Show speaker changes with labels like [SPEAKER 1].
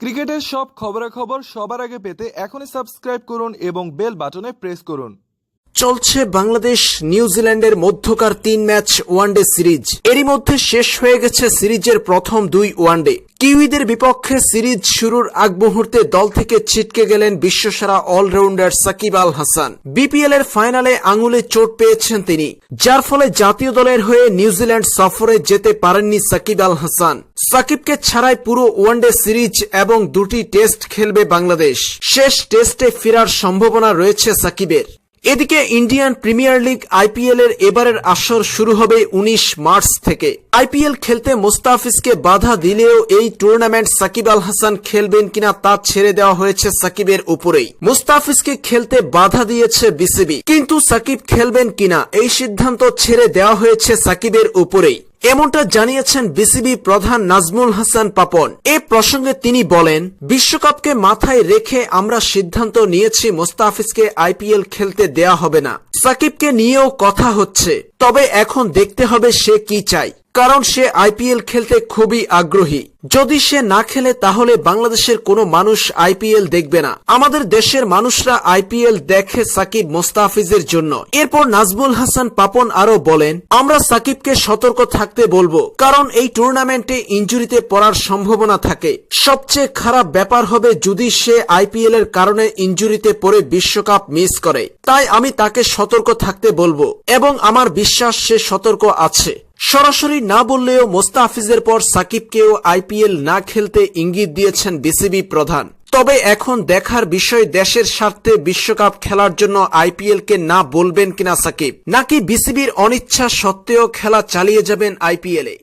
[SPEAKER 1] ক্রিকেটের সব খবরাখবর সবার আগে পেতে এখনই সাবস্ক্রাইব করুন এবং বেল বাটনে প্রেস করুন।
[SPEAKER 2] চলছে বাংলাদেশ নিউজিল্যান্ডের মধ্যকার 3 ম্যাচ ওয়ানডে সিরিজ। এরই মধ্যে শেষ হয়ে গেছে সিরিজের প্রথম 2 ওয়ানডে। কিউইদের বিপক্ষে সিরিজ শুরুর আগ মুহূর্তে দল থেকে ছিটকে গেলেন বিশ্বসেরা অলরাউন্ডার সাকিব আল হাসান। বিপিএল এর ফাইনালে আঙুলে চোট পেয়েছেন তিনি, যার ফলে জাতীয় দলের হয়ে নিউজিল্যান্ড সফরে যেতে পারেননি সাকিব আল হাসান। সাকিবকে ছাড়াই পুরো ওয়ানডে সিরিজ এবং 2টি টেস্ট খেলবে বাংলাদেশ। শেষ টেস্টে ফেরার সম্ভাবনা রয়েছে সাকিবের। এদিকে ইন্ডিয়ান প্রিমিয়ার লিগ আইপিএল এর এবারের আসর শুরু হবে 19 মার্চ থেকে। আইপিএল খেলতে মোস্তাফিজকে বাধা দিলেও এই টুর্নামেন্ট সাকিব আল হাসান খেলবেন কিনা তা ছেড়ে দেওয়া হয়েছে সাকিবের উপরেই। মোস্তাফিজকে খেলতে বাধা দিয়েছে বিসিবি, কিন্তু সাকিব খেলবেন কিনা এই সিদ্ধান্ত ছেড়ে দেওয়া হয়েছে সাকিবের উপরেই, এমনটা জানিয়েছেন বিসিবি প্রধান নাজমুল হাসান পাপন। এ প্রসঙ্গে তিনি বলেন, বিশ্বকাপকে মাথায় রেখে আমরা সিদ্ধান্ত নিয়েছি মোস্তাফিজকে আইপিএল খেলতে দেয়া হবে না। সাকিবকে নিয়েও কথা হচ্ছে, তবে এখন দেখতে হবে সে কি চায়, কারণ সে আইপিএল খেলতে খুবই আগ্রহী। যদি সে না খেলে তাহলে বাংলাদেশের কোনো মানুষ আইপিএল দেখবে না। আমাদের দেশের মানুষরা আইপিএল দেখে সাকিব মোস্তাফিজের জন্য। এরপর নাজমুল হাসান পাপন আরো বলেন, আমরা সাকিবকে সতর্ক থাকতে বলবো, কারণ এই টুর্নামেন্টে ইনজুরিতে পড়ার সম্ভাবনা থাকে। সবচেয়ে খারাপ ব্যাপার হবে যদি সে আইপিএল এর কারণে ইনজুরিতে পড়ে বিশ্বকাপ মিস করে। তাই আমি তাকে সতর্ক থাকতে বলবো এবং আমার বিশ্বাস সে সতর্ক আছে। সরাসরি না বললেও মোস্তাফিজের পর সাকিবকেও আইপিএল না খেলতে ইঙ্গিত দিয়েছেন বিসিবি প্রধান। তবে এখন দেখার বিষয় দেশের স্বার্থে বিশ্বকাপ খেলার জন্য আইপিএল কে না বলবেন কিনা সাকিব, নাকি বিসিবির অনিচ্ছা সত্ত্বেও খেলা চালিয়ে যাবেন আইপিএলে।